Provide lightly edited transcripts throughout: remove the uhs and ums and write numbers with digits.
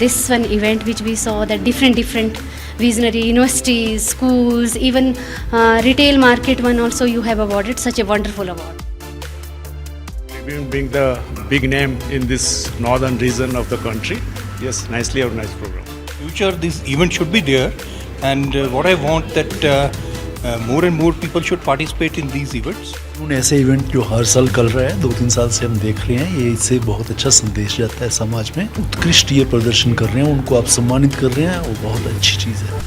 this one event which we saw that different visionary universities, schools, even retail market one also you have awarded such a wonderful award. Tribune being the big name in this northern region of the country, yes, nicely organized program. Future this event should be there, and what I want that more and more people should participate in these events. ऐसे event जो हर साल कर रहा है 2-3 साल से हम देख रहे हैं, ये इससे बहुत अच्छा संदेश जाता है समाज में। उत्कृष्ट ये प्रदर्शन कर रहे हैं, उनको आप सम्मानित कर रहे हैं, वो बहुत अच्छी चीज़ है।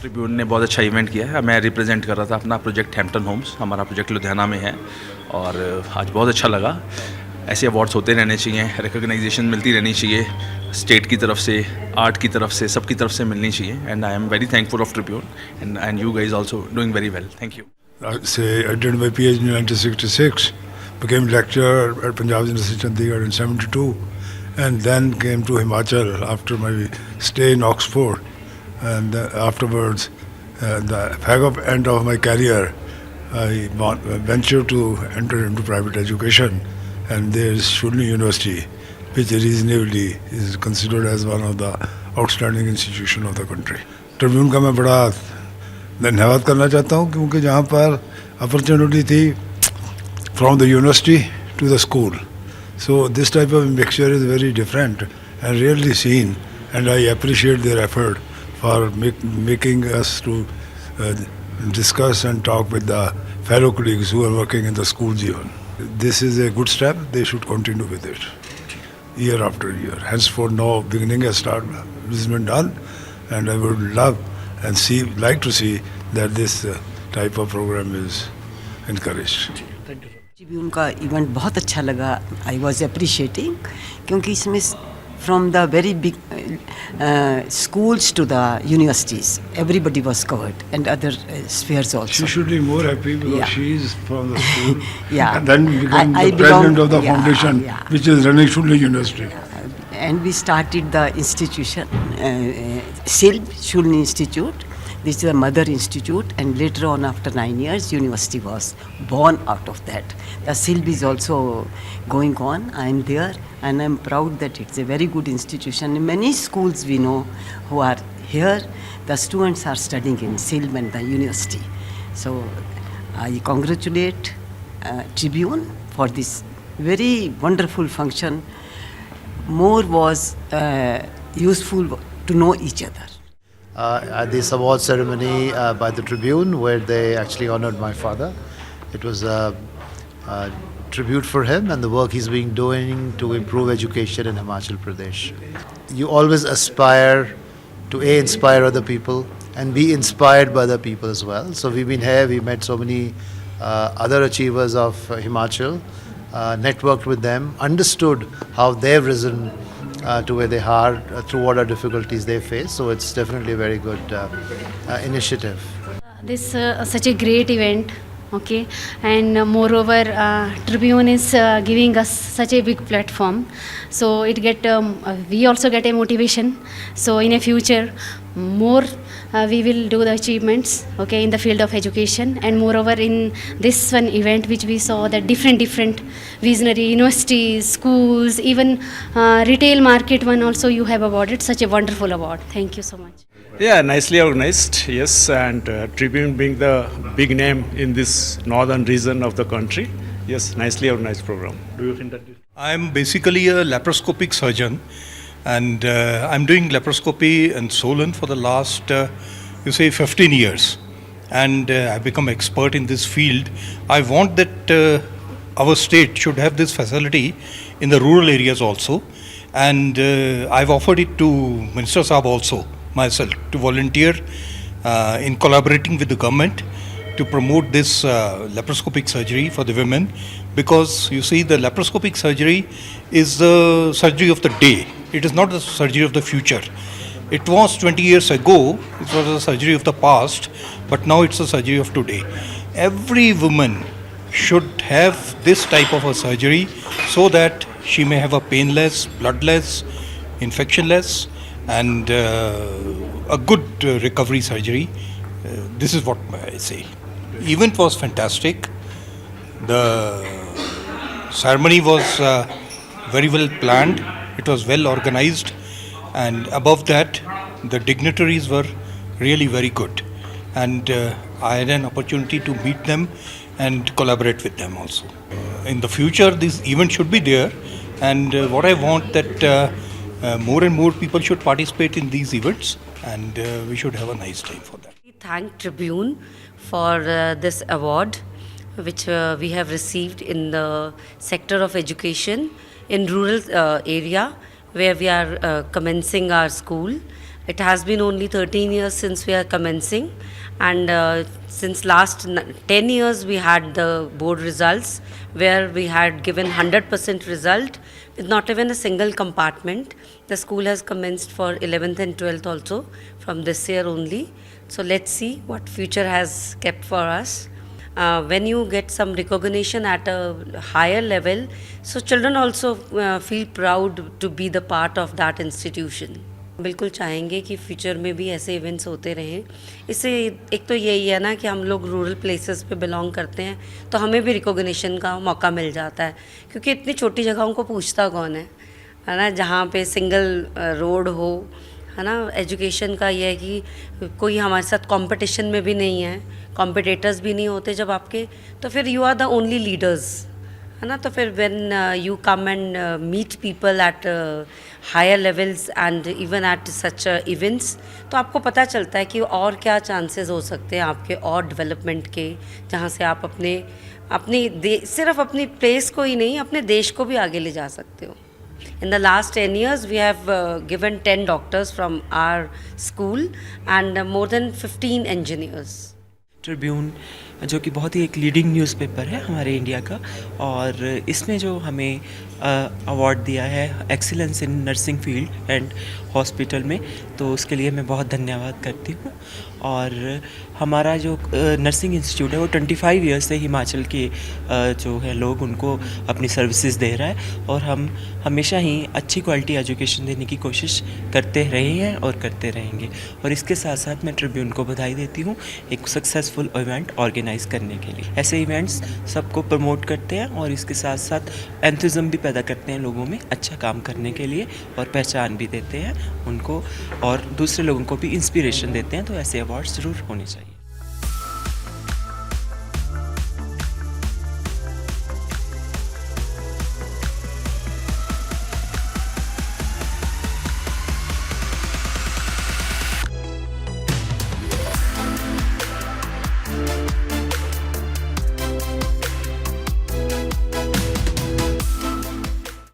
ट्रिब्यून ने बहुत अच्छा इवेंट किया है। मैं रिप्रेजेंट कर रहा था अपना प्रोजेक्ट हैम्पटन होम्स, हमारा प्रोजेक्ट लुधियाना में है, और आज बहुत अच्छा लगा। ऐसे अवार्ड्स होते रहने चाहिए, रिकॉग्नाइजेशन मिलती रहनी चाहिए, स्टेट की तरफ से, आर्ट की तरफ से, सबकी तरफ से मिलनी चाहिए। And I am very thankful of Tribune and you guys also doing very well. Thank you. I did my PhD in 1966, became lecturer at Punjab University Chandigarh in 72, and then came to Himachal after my stay in Oxford. And afterwards, the end of my career, I ventured to enter into private education, and there is Shulni University, which reasonably is considered as one of the outstanding institutions of the country. Tribune का मैं बड़ा धन्यवाद करना चाहता हूँ, क्योंकि जहाँ पर अपॉर्चुनिटी थी from the university to the school, so this type of mixture is very different and rarely seen, and I appreciate their effort for making us to discuss and talk with the fellow colleagues who are working in the schools even. This is a good step. They should continue with it year after year. Henceforth, no beginning has been done, and I would love and like to see that this type of program is encouraged. Tribune का event बहुत अच्छा लगा। I was appreciating, क्योंकि इसमें from the very big schools to the universities, everybody was covered, and other spheres also. She should be more happy because she is from the school, Yeah. and then become I the president of the yeah, foundation, yeah. which is running Shulni University. And we started the institution, SILB, Shulni Institute. This is a mother institute, and later on, after 9 years, university was born out of that. The SILB is also going on. I am there, and I am proud that it's a very good institution. In many schools we know who are here, the students are studying in SILB and the university. So I congratulate Tribune for this very wonderful function. More was useful to know each other. At this award ceremony by the Tribune, where they actually honored my father. It was a tribute for him and the work he's been doing to improve education in Himachal Pradesh. You always aspire to inspire other people and be inspired by other people as well. So we've been here, we met so many other achievers of Himachal, networked with them, understood how they've risen to where they are through what are difficulties they face. So it's definitely a very good initiative. This such a great event, okay, and moreover Tribune is giving us such a big platform, so we also get a motivation. So in a future more we will do the achievements, okay, in the field of education. And moreover in this one event which we saw that different visionary universities, schools, even retail market one also you have awarded such a wonderful award. Thank you so much. Yeah, nicely organized, yes, and Tribune being the big name in this northern region of the country, yes, nicely organized program. Do you think that? I am basically a laparoscopic surgeon, and I'm doing laparoscopy in Solon for the last, 15 years. And I've become expert in this field. I want that our state should have this facility in the rural areas also. And I've offered it to Minister Saab also, myself, to volunteer in collaborating with the government to promote this laparoscopic surgery for the women, because you see the laparoscopic surgery is the surgery of the day. It is not the surgery of the future. It was 20 years ago, it was a surgery of the past, but now it's a surgery of today. Every woman should have this type of a surgery so that she may have a painless, bloodless, infectionless, and a good recovery surgery. This is what I say. Event was fantastic. The ceremony was very well planned. It was well organized, and above that, the dignitaries were really very good. And I had an opportunity to meet them and collaborate with them also. In the future, this event should be there, and what I want that more and more people should participate in these events, and we should have a nice time for that. We thank Tribune for this award which we have received in the sector of education in rural area where we are commencing our school. It has been only 13 years since we are commencing, and since last 10 years we had the board results where we had given 100% result with not even a single compartment. The school has commenced for 11th and 12th also from this year only. So let's see what future has kept for us. When you get some recognition at a higher level, so children also feel proud to be the part of that institution. बिल्कुल चाहेंगे कि future में भी ऐसे events होते रहें. इससे एक तो यही है ना कि हम लोग रूरल प्लेसेस पे बिलोंग करते हैं तो हमें भी रिकॉग्निशन का मौका मिल जाता है, क्योंकि इतनी छोटी जगहों को पूछता कौन है ना, जहाँ पे सिंगल रोड हो, है ना. एजुकेशन का ये है कि कोई हमारे साथ कंपटीशन में भी नहीं है, कॉम्पिटिटर्स भी नहीं होते जब आपके, तो फिर you are the only leaders, है ना. तो फिर when you come and meet people at higher levels and even at such events, तो आपको पता चलता है कि और क्या चांसेस हो सकते हैं आपके और डेवलपमेंट के, जहाँ से आप सिर्फ अपनी प्लेस को ही नहीं अपने देश को भी आगे ले जा सकते हो. In the last 10 years, we have given 10 doctors from our school and more than 15 engineers. Tribune जो कि बहुत ही एक लीडिंग न्यूज़पेपर है हमारे इंडिया का, और इसमें जो हमें अवार्ड दिया है excellence in nursing field and hospital में, तो उसके लिए मैं बहुत धन्यवाद करती हूँ. और हमारा जो नर्सिंग इंस्टीट्यूट है वो 25 ईयर्स से हिमाचल के जो है लोग उनको अपनी सर्विसेज दे रहा है, और हम हमेशा ही अच्छी क्वालिटी एजुकेशन देने की कोशिश करते रहे हैं और करते रहेंगे. और इसके साथ साथ मैं ट्रिब्यून को बधाई देती हूँ एक सक्सेसफुल इवेंट ऑर्गेनाइज करने के लिए. ऐसे इवेंट्स सबको प्रमोट करते हैं और इसके साथ साथ एंथुज़म भी पैदा करते हैं लोगों में अच्छा काम करने के लिए, और पहचान भी देते हैं उनको और दूसरे लोगों को भी इंस्पिरेशन देते हैं. तो ऐसे अवार्ड्स ज़रूर होने चाहिए.